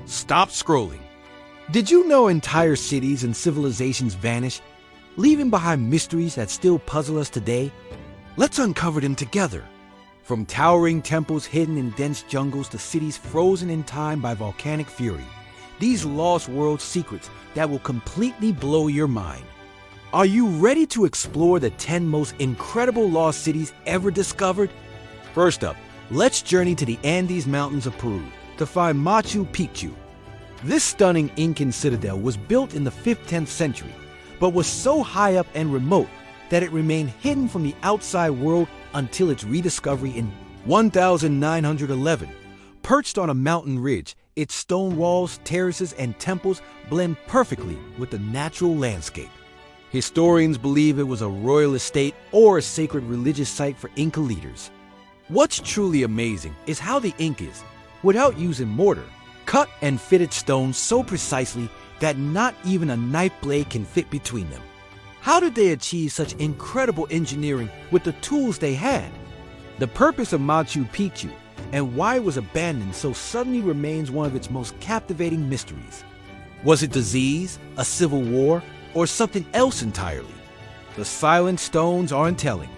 Stop scrolling. Did you know entire cities and civilizations vanish, leaving behind mysteries that still puzzle us today? Let's uncover them together. From towering temples hidden in dense jungles to cities frozen in time by volcanic fury, these lost world secrets that will completely blow your mind. Are you ready to explore the 10 most incredible lost cities ever discovered? First up, let's journey to the Andes Mountains of Peru to find Machu Picchu. This stunning Incan citadel was built in the 5th-10th century, but was so high up and remote that it remained hidden from the outside world until its rediscovery in 1911. Perched on a mountain ridge, its stone walls, terraces, and temples blend perfectly with the natural landscape. Historians believe it was a royal estate or a sacred religious site for Inca leaders. What's truly amazing is how the Incas, without using mortar, cut and fitted stones so precisely that not even a knife blade can fit between them. How did they achieve such incredible engineering with the tools they had? The purpose of Machu Picchu and why it was abandoned so suddenly remains one of its most captivating mysteries. Was it disease, a civil war, or something else entirely? The silent stones aren't telling.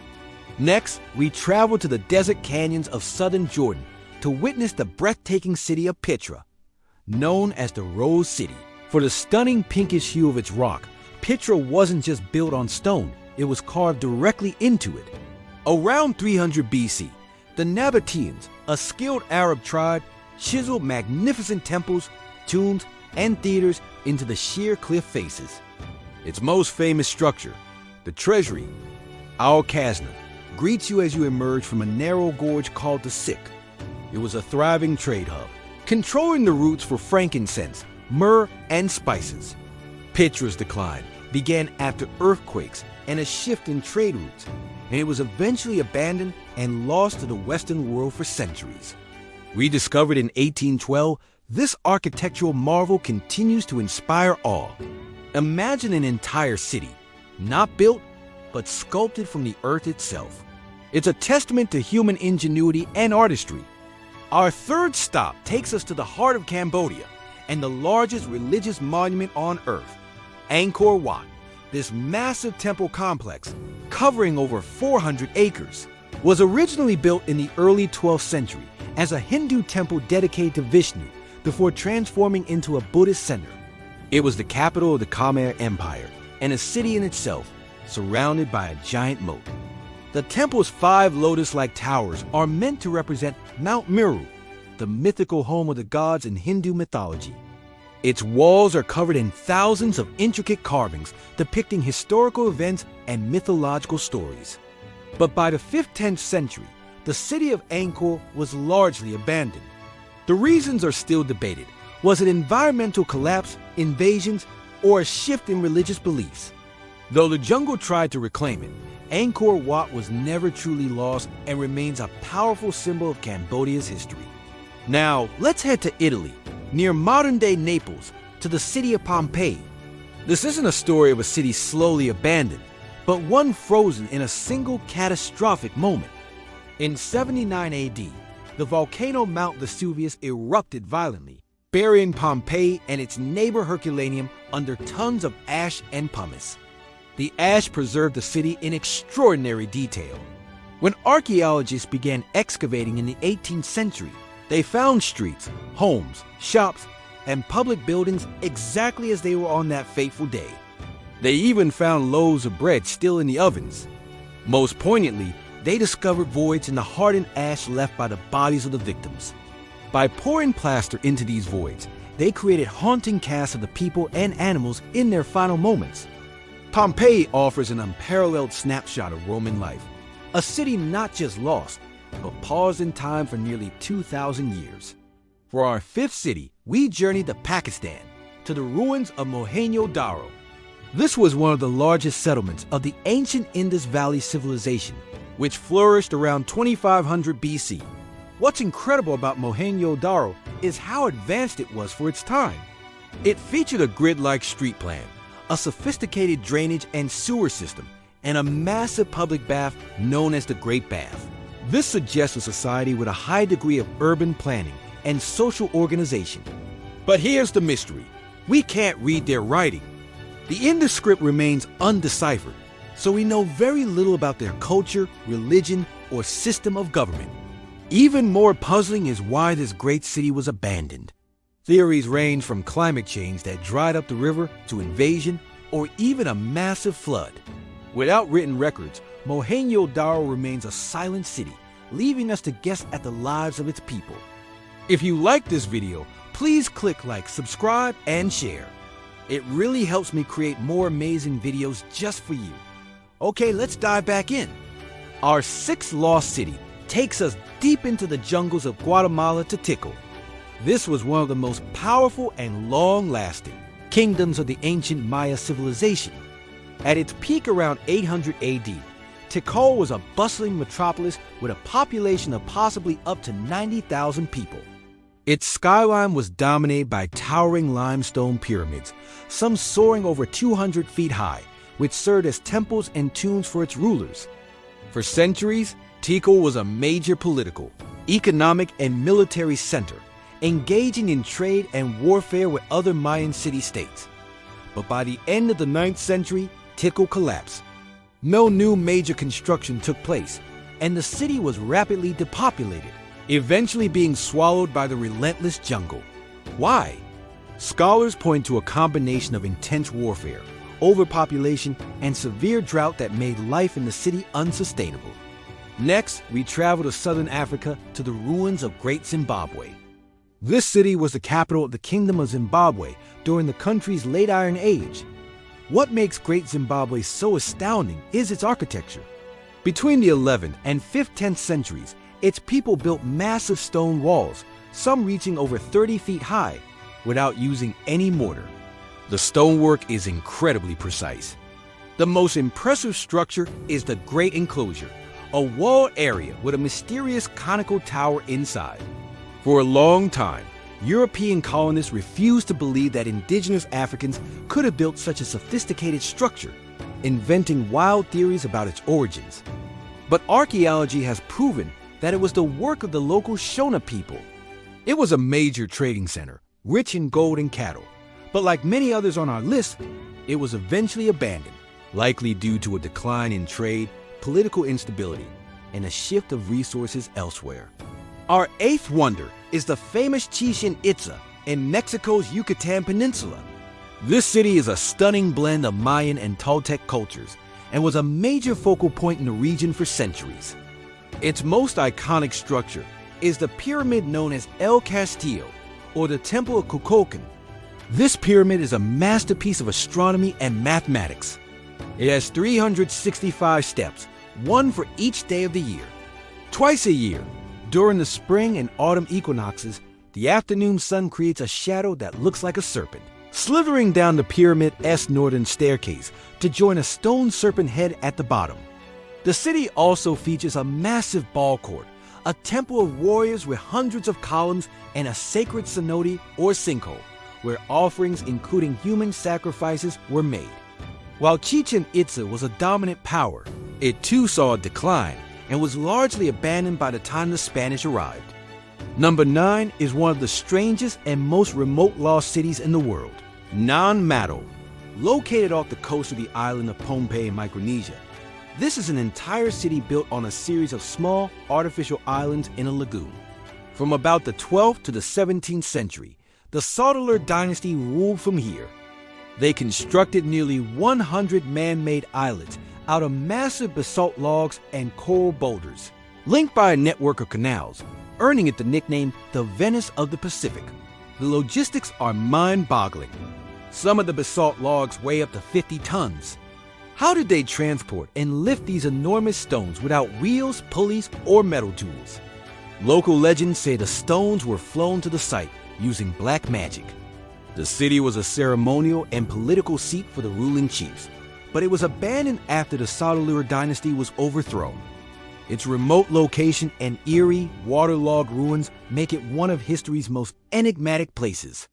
Next, we travel to the desert canyons of southern Jordan to witness the breathtaking city of Petra, known as the Rose City. For the stunning pinkish hue of its rock, Petra wasn't just built on stone, it was carved directly into it. Around 300 BC, the Nabateans, a skilled Arab tribe, chiseled magnificent temples, tombs, and theaters into the sheer cliff faces. Its most famous structure, the Treasury, Al-Khazna, greets you as you emerge from a narrow gorge called the Siq. It was a thriving trade hub, controlling the routes for frankincense, myrrh, and spices. Petra's decline began after earthquakes and a shift in trade routes, and it was eventually abandoned and lost to the Western world for centuries. Rediscovered in 1812, this architectural marvel continues to inspire awe. Imagine an entire city, not built, but sculpted from the earth itself. It's a testament to human ingenuity and artistry. Our third stop takes us to the heart of Cambodia and the largest religious monument on earth, Angkor Wat. This massive temple complex, covering over 400 acres, was originally built in the early 12th century as a Hindu temple dedicated to Vishnu before transforming into a Buddhist center. It was the capital of the Khmer Empire and a city in itself, surrounded by a giant moat. The temple's 5 lotus-like towers are meant to represent Mount Meru, the mythical home of the gods in Hindu mythology. Its walls are covered in thousands of intricate carvings depicting historical events and mythological stories. But by the 5th-10th century, the city of Angkor was largely abandoned. The reasons are still debated. Was it environmental collapse, invasions, or a shift in religious beliefs? Though the jungle tried to reclaim it, Angkor Wat was never truly lost and remains a powerful symbol of Cambodia's history. Now, let's head to Italy, near modern-day Naples, to the city of Pompeii. This isn't a story of a city slowly abandoned, but one frozen in a single catastrophic moment. In 79 AD, the volcano Mount Vesuvius erupted violently, burying Pompeii and its neighbor Herculaneum under tons of ash and pumice. The ash preserved the city in extraordinary detail. When archaeologists began excavating in the 18th century, they found streets, homes, shops, and public buildings exactly as they were on that fateful day. They even found loaves of bread still in the ovens. Most poignantly, they discovered voids in the hardened ash left by the bodies of the victims. By pouring plaster into these voids, they created haunting casts of the people and animals in their final moments. Pompeii offers an unparalleled snapshot of Roman life, a city not just lost, but paused in time for nearly 2,000 years. For our 5th city, we journeyed to Pakistan, to the ruins of Mohenjo-Daro. This was one of the largest settlements of the ancient Indus Valley civilization, which flourished around 2500 BC. What's incredible about Mohenjo-Daro is how advanced it was for its time. It featured a grid-like street plan, a sophisticated drainage and sewer system, and a massive public bath known as the Great Bath. This suggests a society with a high degree of urban planning and social organization. But here's the mystery. We can't read their writing. The Indus script remains undeciphered, so we know very little about their culture, religion, or system of government. Even more puzzling is why this great city was abandoned. Theories range from climate change that dried up the river to invasion or even a massive flood. Without written records, Mohenjo-Daro remains a silent city, leaving us to guess at the lives of its people. If you like this video, please click like, subscribe, and share. It really helps me create more amazing videos just for you. Okay, let's dive back in. Our sixth lost city takes us deep into the jungles of Guatemala to Tikal. This was one of the most powerful and long-lasting kingdoms of the ancient Maya civilization. At its peak around 800 AD, Tikal was a bustling metropolis with a population of possibly up to 90,000 people. Its skyline was dominated by towering limestone pyramids, some soaring over 200 feet high, which served as temples and tombs for its rulers. For centuries, Tikal was a major political, economic, and military center, engaging in trade and warfare with other Mayan city-states. But by the end of the 9th century, Tikal collapsed. No new major construction took place, and the city was rapidly depopulated, eventually being swallowed by the relentless jungle. Why? Scholars point to a combination of intense warfare, overpopulation, and severe drought that made life in the city unsustainable. Next, we travel to southern Africa to the ruins of Great Zimbabwe. This city was the capital of the Kingdom of Zimbabwe during the country's late Iron Age. What makes Great Zimbabwe so astounding is its architecture. Between the 11th and 10th centuries, its people built massive stone walls, some reaching over 30 feet high, without using any mortar. The stonework is incredibly precise. The most impressive structure is the Great Enclosure, a walled area with a mysterious conical tower inside. For a long time, European colonists refused to believe that indigenous Africans could have built such a sophisticated structure, inventing wild theories about its origins. But archaeology has proven that it was the work of the local Shona people. It was a major trading center, rich in gold and cattle, but like many others on our list, it was eventually abandoned, likely due to a decline in trade, political instability, and a shift of resources elsewhere. Our eighth wonder is the famous Chichen Itza in Mexico's Yucatan Peninsula. This city is a stunning blend of Mayan and Toltec cultures and was a major focal point in the region for centuries. Its most iconic structure is the pyramid known as El Castillo, or the Temple of Kukulkan. This pyramid is a masterpiece of astronomy and mathematics. It has 365 steps, one for each day of the year. Twice a year, during the spring and autumn equinoxes, the afternoon sun creates a shadow that looks like a serpent, slithering down the pyramid's northern staircase to join a stone serpent head at the bottom. The city also features a massive ball court, a temple of warriors with hundreds of columns, and a sacred cenote or sinkhole, where offerings including human sacrifices were made. While Chichen Itza was a dominant power, it too saw a decline and was largely abandoned by the time the Spanish arrived. Number 9 is one of the strangest and most remote lost cities in the world, Nan Madol. Located off the coast of the island of Pohnpei in Micronesia, this is an entire city built on a series of small, artificial islands in a lagoon. From about the 12th to the 17th century, the Sotolur dynasty ruled from here. They constructed nearly 100 man-made islets out of massive basalt logs and coral boulders, linked by a network of canals, earning it the nickname the Venice of the Pacific. The logistics are mind-boggling. Some of the basalt logs weigh up to 50 tons. How did they transport and lift these enormous stones without wheels, pulleys, or metal tools? Local legends say the stones were flown to the site using black magic. The city was a ceremonial and political seat for the ruling chiefs, but it was abandoned after the Sotolur dynasty was overthrown. Its remote location and eerie, waterlogged ruins make it one of history's most enigmatic places.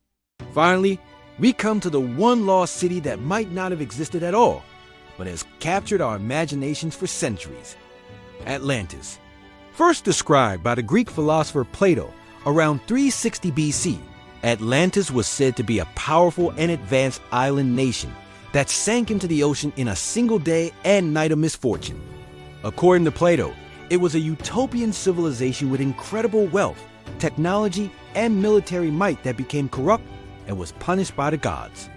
Finally, we come to the one lost city that might not have existed at all, but has captured our imaginations for centuries: Atlantis. First described by the Greek philosopher Plato around 360 BC, Atlantis was said to be a powerful and advanced island nation that sank into the ocean in a single day and night of misfortune. According to Plato, it was a utopian civilization with incredible wealth, technology, and military might that became corrupt and was punished by the gods.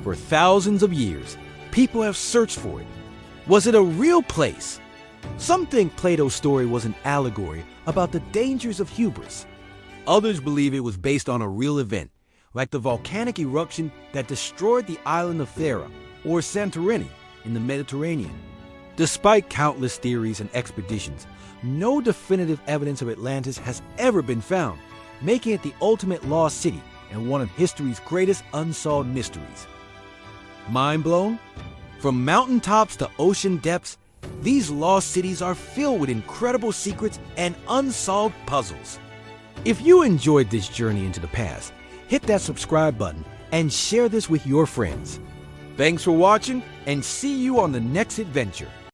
For thousands of years, people have searched for it. Was it a real place? Some think Plato's story was an allegory about the dangers of hubris. Others believe it was based on a real event, like the volcanic eruption that destroyed the island of Thera, or Santorini, in the Mediterranean. Despite countless theories and expeditions, no definitive evidence of Atlantis has ever been found, making it the ultimate lost city and one of history's greatest unsolved mysteries. Mind blown? From mountaintops to ocean depths, these lost cities are filled with incredible secrets and unsolved puzzles. If you enjoyed this journey into the past, hit that subscribe button and share this with your friends. Thanks for watching, and see you on the next adventure.